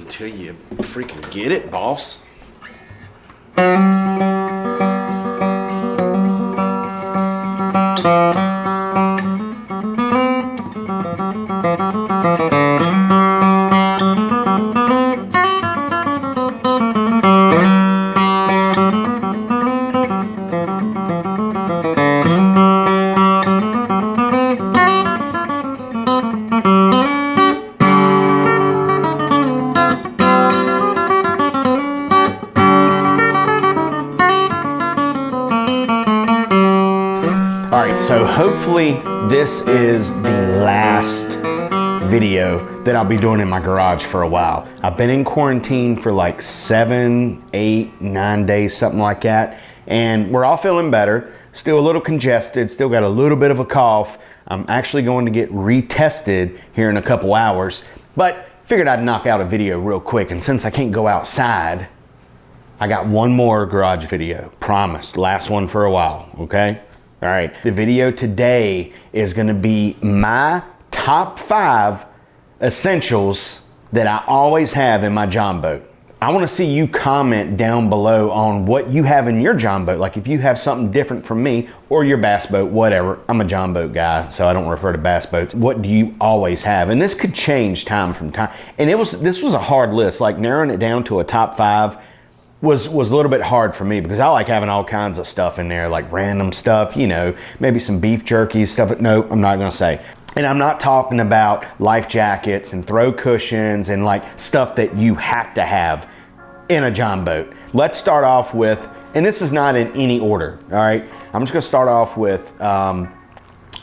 until you freaking get it, boss. So hopefully this is the last video that I'll be doing in my garage for a while. I've been in quarantine for like 7, 8, 9 days, something like that. And we're all feeling better. Still a little congested, still got a little bit of a cough. I'm actually going to get retested here in a couple hours, but figured I'd knock out a video real quick. And since I can't go outside, I got one more garage video, promised, last one for a while, okay? All right, the video today is gonna be my top 5 essentials that I always have in my Jon Boat. I wanna see you comment down below on what you have in your Jon Boat. Like if you have something different from me or your bass boat, whatever. I'm a Jon Boat guy, so I don't refer to bass boats. What do you always have? And this could change time from time. And this was a hard list, like narrowing it down to a top 5 was a little bit hard for me because I like having all kinds of stuff in there, like random stuff, you know, maybe some beef jerky stuff, but no, I'm not gonna say. And I'm not talking about life jackets and throw cushions and like stuff that you have to have in a Jon Boat. Let's start off with, and this is not in any order, all right? I'm just gonna start off with,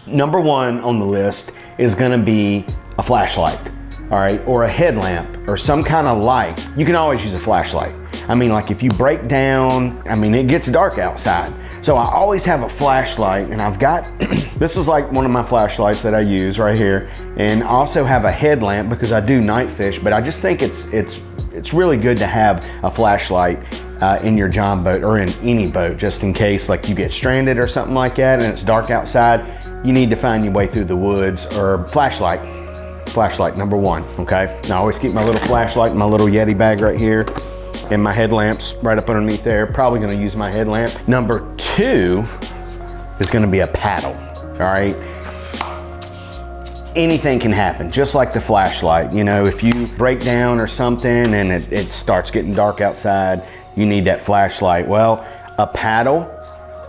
number 1 on the list is gonna be a flashlight, all right? Or a headlamp or some kind of light. You can always use a flashlight. I mean, like if you break down, I mean, it gets dark outside. So I always have a flashlight, and I've got, this is like one of my flashlights that I use right here. And I also have a headlamp because I do night fish, but I just think it's really good to have a flashlight in your Jon Boat or in any boat, just in case like you get stranded or something like that and it's dark outside, you need to find your way through the woods. Or flashlight number 1, okay? Now I always keep my little flashlight in my little Yeti bag right here. And my headlamp's right up underneath there. Probably gonna use my headlamp. Number 2 is gonna be a paddle, all right? Anything can happen, just like the flashlight. You know, if you break down or something and it starts getting dark outside, you need that flashlight. Well, a paddle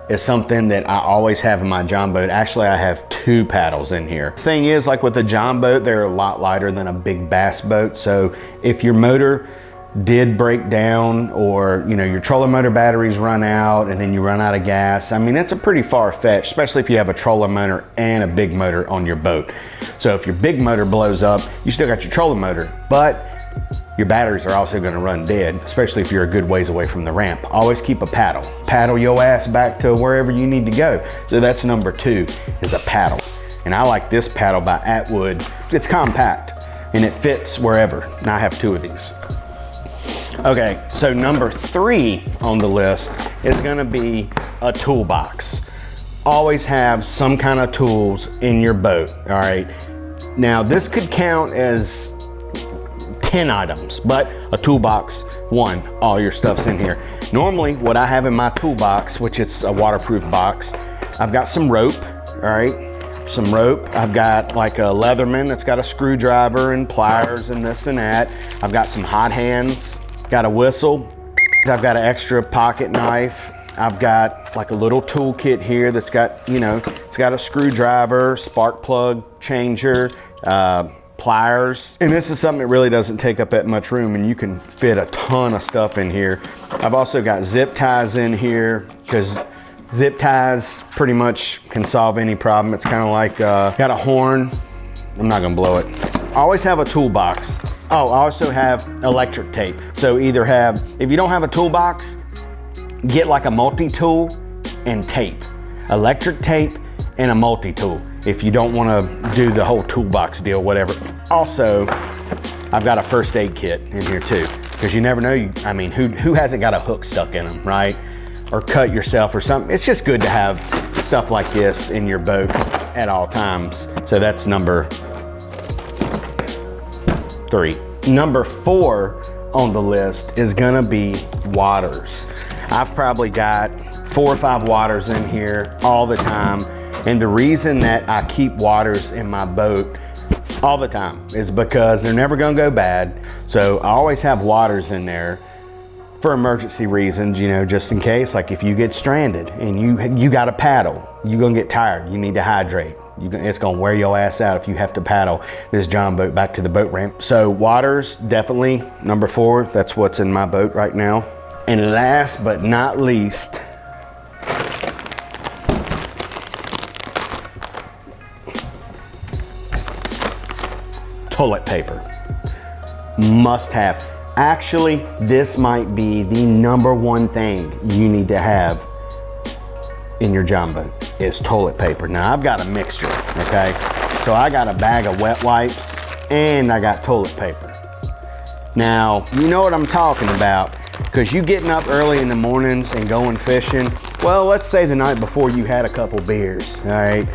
is something that I always have in my Jon Boat. Actually, I have 2 paddles in here. Thing is, like with a Jon Boat, they're a lot lighter than a big bass boat. So if your motor did break down, or you know your trolling motor batteries run out and then you run out of gas, I mean, that's a pretty far-fetched, especially if you have a trolling motor and a big motor on your boat. So if your big motor blows up, you still got your trolling motor, but your batteries are also going to run dead, especially if you're a good ways away from the ramp. Always keep a paddle your ass back to wherever you need to go. So that's number 2, is a paddle. And I like this paddle by Atwood. It's compact and it fits wherever, and I have 2 of these. Okay, so number 3 on the list is gonna be a toolbox. Always have some kind of tools in your boat, all right? Now this could count as 10 items, but a toolbox, 1, all your stuff's in here. Normally what I have in my toolbox, which is a waterproof box, I've got some rope, all right? Some rope. I've got like a Leatherman that's got a screwdriver and pliers and this and that. I've got some hot hands. Got a whistle. I've got an extra pocket knife. I've got like a little toolkit here that's got, you know, it's got a screwdriver, spark plug changer, pliers. And this is something that really doesn't take up that much room, and you can fit a ton of stuff in here. I've also got zip ties in here because zip ties pretty much can solve any problem. It's kind of like, got a horn. I'm not gonna blow it. I always have a toolbox. Oh, I also have electric tape. So either have, if you don't have a toolbox, get like a multi-tool and tape. Electric tape and a multi-tool if you don't want to do the whole toolbox deal, whatever. Also, I've got a first aid kit in here too, because you never know, I mean, who hasn't got a hook stuck in them, right? Or cut yourself or something. It's just good to have stuff like this in your boat at all times. So that's number 3. Number 4 on the list is gonna be waters. I've probably got 4 or 5 waters in here all the time. And the reason that I keep waters in my boat all the time is because they're never gonna go bad. So I always have waters in there for emergency reasons, you know, just in case, like if you get stranded and you got to paddle, you're gonna get tired, you need to hydrate. It's gonna wear your ass out if you have to paddle this Jon Boat back to the boat ramp. So waters, definitely number 4, that's what's in my boat right now. And last but not least, toilet paper. Must have. Actually, this might be the number 1 thing you need to have in your Jon Boat is toilet paper. Now I've got a mixture, okay? So I got a bag of wet wipes and I got toilet paper. Now, you know what I'm talking about, because you getting up early in the mornings and going fishing. Well, let's say the night before you had a couple beers, all right?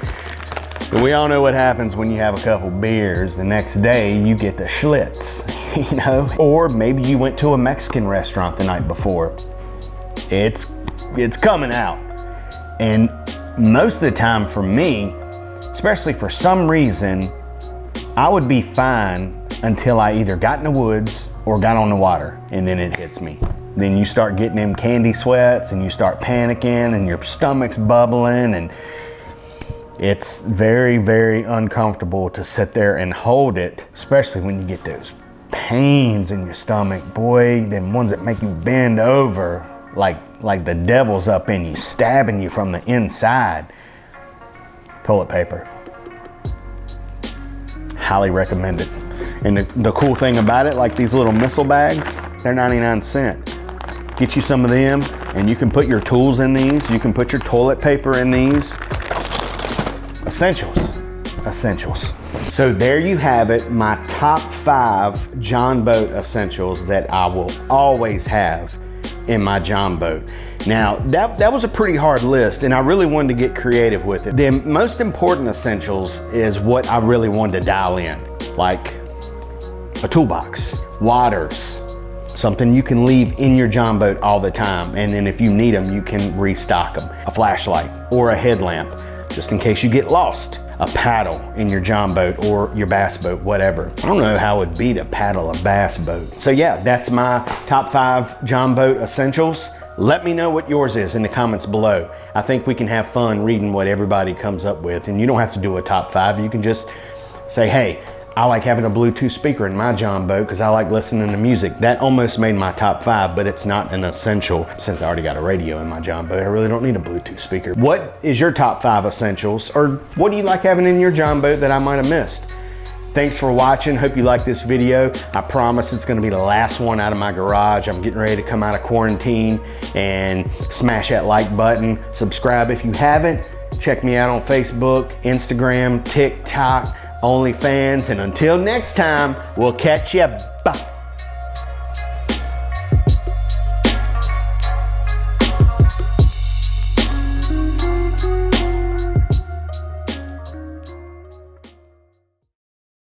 And we all know what happens when you have a couple beers. The next day you get the schlitz, you know? Or maybe you went to a Mexican restaurant the night before. It's coming out. And most of the time for me, especially for some reason, I would be fine until I either got in the woods or got on the water, and then it hits me. Then you start getting them candy sweats and you start panicking and your stomach's bubbling, and it's very, very uncomfortable to sit there and hold it, especially when you get those pains in your stomach. Boy, them ones that make you bend over like the devil's up in you, stabbing you from the inside. Toilet paper. Highly recommend it. And the cool thing about it, like these little missile bags, they're 99 cents. Get you some of them and you can put your tools in these. You can put your toilet paper in these. Essentials. So there you have it, my top 5 Jon Boat essentials that I will always have in my Jon Boat. Now, that was a pretty hard list, and I really wanted to get creative with it. The most important essentials is what I really wanted to dial in, like a toolbox, waters, something you can leave in your Jon Boat all the time, and then if you need them, you can restock them. A flashlight or a headlamp, just in case you get lost. A paddle in your Jon Boat or your bass boat, whatever. I don't know how it would be to paddle a bass boat. So yeah, that's my top 5 Jon Boat essentials. Let me know what yours is in the comments below. I think we can have fun reading what everybody comes up with, and you don't have to do a top 5. You can just say, hey, I like having a Bluetooth speaker in my Jon Boat because I like listening to music. That almost made my top 5, but it's not an essential since I already got a radio in my Jon Boat. I really don't need a Bluetooth speaker. What is your top 5 essentials, or what do you like having in your Jon Boat that I might have missed? Thanks for watching. Hope you like this video. I promise it's gonna be the last one out of my garage. I'm getting ready to come out of quarantine, and smash that like button. Subscribe if you haven't. Check me out on Facebook, Instagram, TikTok, OnlyFans, and until next time, we'll catch ya. Bye.